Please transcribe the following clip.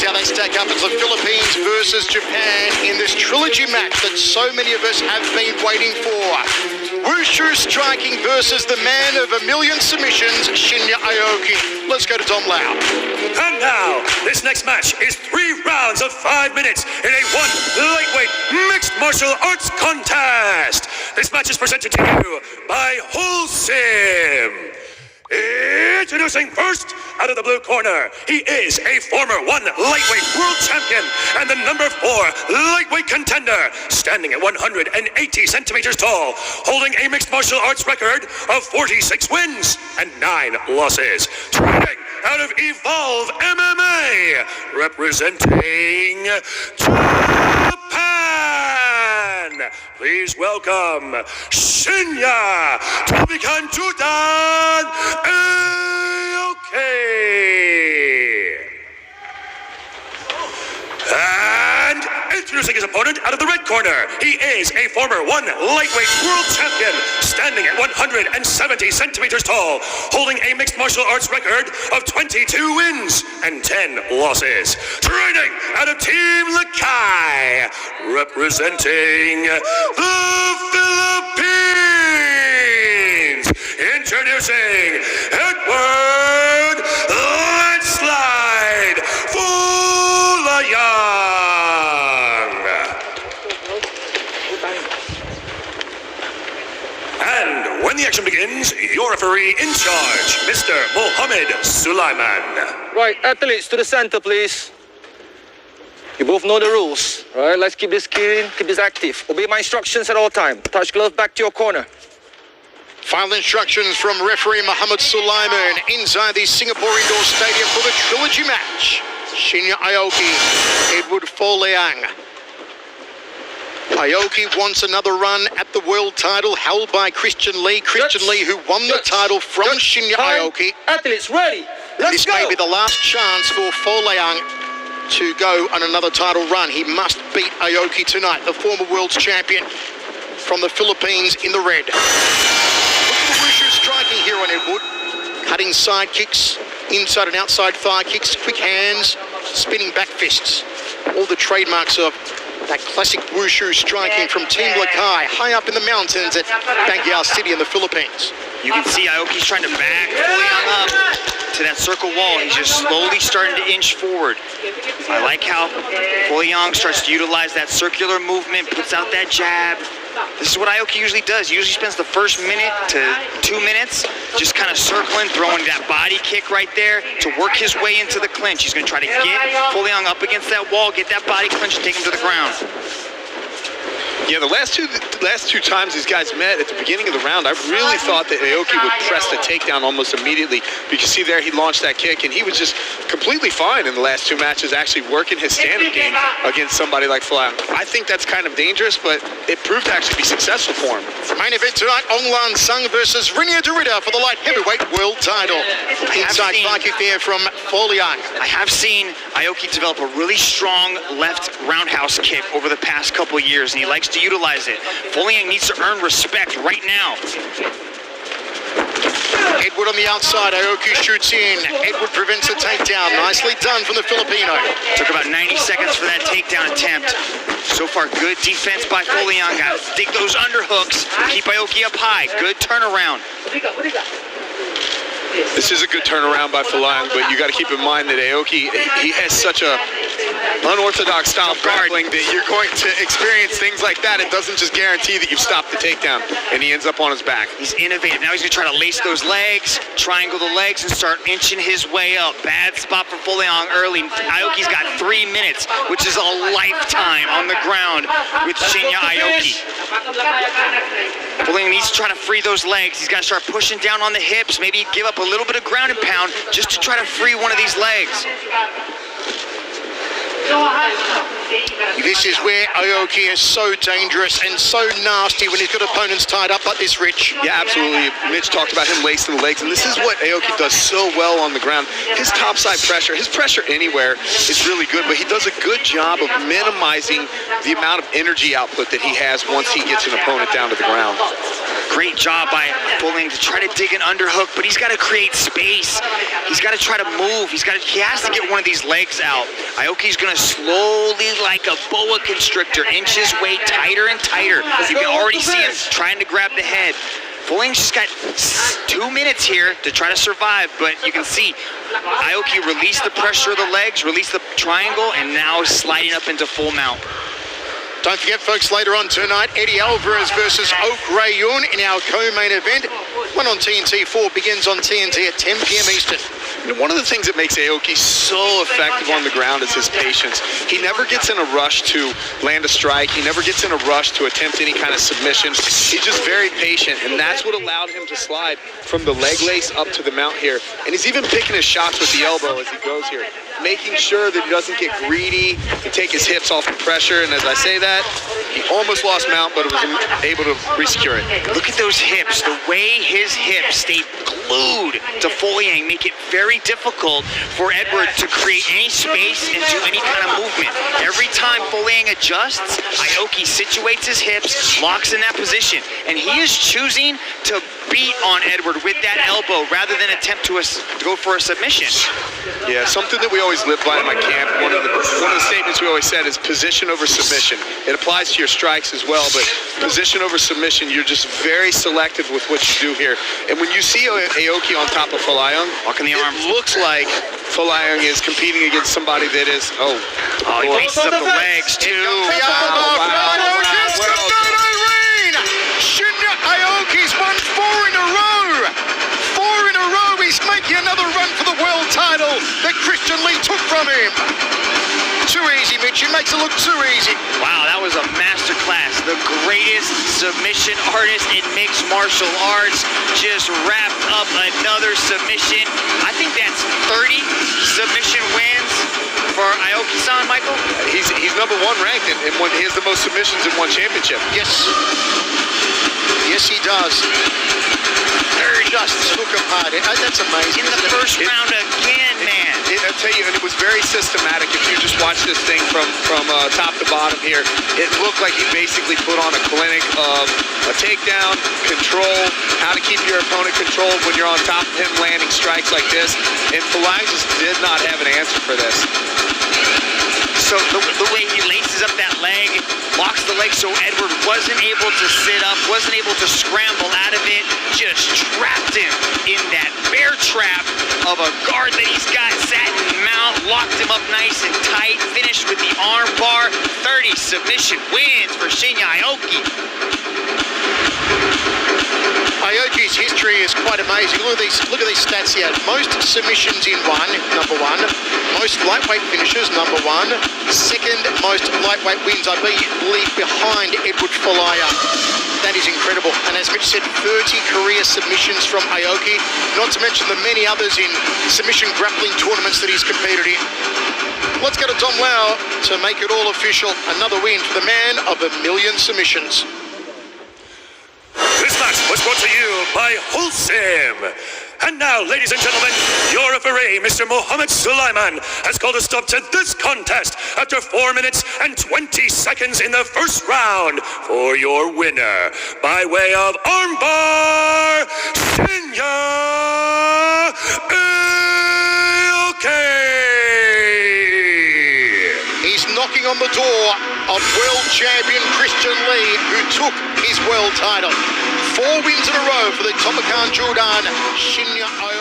is how they stack up as the Philippines versus Japan in this trilogy match that so many of us have been waiting for. Wushu striking versus the man of a million submissions, Shinya Aoki. Let's go to Dom Lau. And now, this next match is 3 rounds of 5 minutes in a 1 lightweight mixed martial arts contest. This match is presented to you by Wholesome. Introducing first, out of the blue corner, he is a former 1 lightweight world champion and the number 4 lightweight contender, standing at 180 centimeters tall, holding a mixed martial arts record of 46 wins and 9 losses. Training out of Evolve MMA, representing Japan. Please welcome Shinya Tobikan Aoki. And introducing his opponent out of the red corner, he is a former 1 lightweight world champion, standing at 170 centimeters tall, holding a mixed martial arts record of 22 wins and 10 losses. Training out of Team Lakai, representing the Philippines, introducing Edward Landslide Fulayan. And when the action begins, your referee in charge, Mr. Mohammed Sulaiman. Right, athletes to the center, please. You both know the rules. All right, let's keep this clean, keep this active. Obey my instructions at all times. Touch glove back to your corner. Final instructions from referee Mohammed Sulaiman inside the Singapore Indoor Stadium for the trilogy match. Shinya Aoki, Edward Folayan. Aoki wants another run at the world title held by Christian Lee. Christian Lee, who won the title from Shinya Aoki. Athletes, ready. Let's go. This may be the last chance for Folayan to go on another title run. He must beat Aoki tonight, the former world's champion from the Philippines in the red. Look at the Wushu striking here on Edward. Cutting side kicks, inside and outside thigh kicks, quick hands, spinning back fists. All the trademarks of that classic Wushu striking from Team Lakai, high up in the mountains at Baguio City in the Philippines. You can see Aoki's trying to back Folayan up to that circle wall. He's just slowly starting to inch forward. I like how Folayan starts to utilize that circular movement, puts out that jab. This is what Aoki usually does. He usually spends the first minute to 2 minutes just kind of circling, throwing that body kick right there to work his way into the clinch. He's going to try to get Folayan up against that wall, get that body clinch, and take him to the ground. Yeah, the last two times these guys met at the beginning of the round, I really thought that Aoki would press the takedown almost immediately. You can see there he launched that kick, and he was just completely fine in the last 2 matches, actually working his stand-up game against somebody like Folayan. I think that's kind of dangerous, but it proved to actually be successful for him. Main event tonight, Onglan Sung versus Rinya Dorita for the light heavyweight world title. Inside thigh kick there from Folayan. I have seen Aoki develop a really strong left roundhouse kick over the past couple of years, and he likes to utilize it. Folayan needs to earn respect right now. Edward on the outside, Aoki shoots in. Edward prevents the takedown. Nicely done from the Filipino. Took about 90 seconds for that takedown attempt. So far, good defense by Folayan. Got to dig those underhooks. Keep Aoki up high. Good turnaround. This is a good turnaround by Folayan, but you got to keep in mind that Aoki, he has such a unorthodox style of grappling that you're going to experience things like that. It doesn't just guarantee that you've stopped the takedown, and he ends up on his back. He's innovative. Now he's going to try to lace those legs, triangle the legs, and start inching his way up. Bad spot for Folayan early. Aoki's got 3 minutes, which is a lifetime on the ground with Shinya Aoki. Folayan needs to try to free those legs. He's got to start pushing down on the hips, maybe give up a little bit of ground and pound just to try to free one of these legs. This is where Aoki is so dangerous and so nasty when he's got opponents tied up like this, Rich. Yeah, absolutely. Mitch talked about him lacing the legs, and this is what Aoki does so well on the ground. His topside pressure, his pressure anywhere is really good, but he does a good job of minimizing the amount of energy output that he has once he gets an opponent down to the ground. Great job by Folayang to try to dig an underhook, but he's got to create space. He's got to try to move. He has to get one of these legs out. Aoki's going to slowly, like a boa constrictor, inch his way tighter and tighter. You can already see him trying to grab the head. Folayang's just got 2 minutes here to try to survive, but you can see Aoki released the pressure of the legs, released the triangle, and now is sliding up into full mount. Don't forget, folks, later on tonight, Eddie Alvarez versus Oak Rayun in our co-main event. One on TNT, 4 begins on TNT at 10 p.m. Eastern. You know, one of the things that makes Aoki so effective on the ground is his patience. He never gets in a rush to land a strike. He never gets in a rush to attempt any kind of submission. He's just very patient, and that's what allowed him to slide from the leg lace up to the mount here. And he's even picking his shots with the elbow as he goes here, making sure that he doesn't get greedy and take his hips off the pressure. And as I say that, he almost lost mount, but was able to re-secure it. Look at those hips. The way his hips stay glued to Folayang make it very difficult for Edward to create any space and do any kind of movement. Every time Folayang adjusts, Aoki situates his hips, locks in that position, and he is choosing to beat on Edward with that elbow rather than attempt to go for a submission. Yeah, something that we always live by in my camp, one of the statements we always said is position over submission. It applies to your strikes as well, but position over submission, you're just very selective with what you do here. And when you see Aoki on top of Folayang, walking the arms, looks like Folayang is competing against somebody that is, he wastes up the legs too. Shinya Aoki's won 4 in a row. 4 in a row. He's making another run for the world title that Christian Lee took from him. Too easy, Mitch. He makes it look too easy. Wow, that was a masterclass. The greatest submission artist in mixed martial arts just wrapped up another submission. I think that's 30 submission wins for Aoki-san, Michael. He's number 1 ranked, and he has the most submissions in one championship. Yes. Yes, he does. Just took apart. That's amazing. In the first round again, man. I'll tell you, and it was very systematic. If you just watch this thing from top to bottom here, it looked like he basically put on a clinic of a takedown, control, how to keep your opponent controlled when you're on top of him landing strikes like this. And Folayang just did not have an answer for this. So the way he laces up that leg, locks the leg so Edward wasn't able to sit up, wasn't able to scramble out of it, just trapped him in that bear trap of a guard that he's got, sat in mount, locked him up nice and tight, finished with the arm bar. 30 submission wins for Shinya Aoki. Aoki's history is quite amazing. Look at these stats here. Most submissions in one, number 1. Most lightweight finishes, number 1. Second most lightweight wins, I believe, behind Edward Folayang. That is incredible. And as Mitch said, 30 career submissions from Aoki, not to mention the many others in submission grappling tournaments that he's competed in. Let's go to Dom Lau to make it all official. Another win for the man of 1 million submissions. This match was brought to you by Wholesome. And now, ladies and gentlemen, your referee, Mr. Mohammed Sulaiman, has called a stop to this contest after 4 minutes and 20 seconds in the first round for your winner, by way of armbar, Shinya Aoki. He's knocking on the door of world champion Christian Lee, who took his world title. 4 wins in a row for the Tomakan Jordan, Shinya Aoki.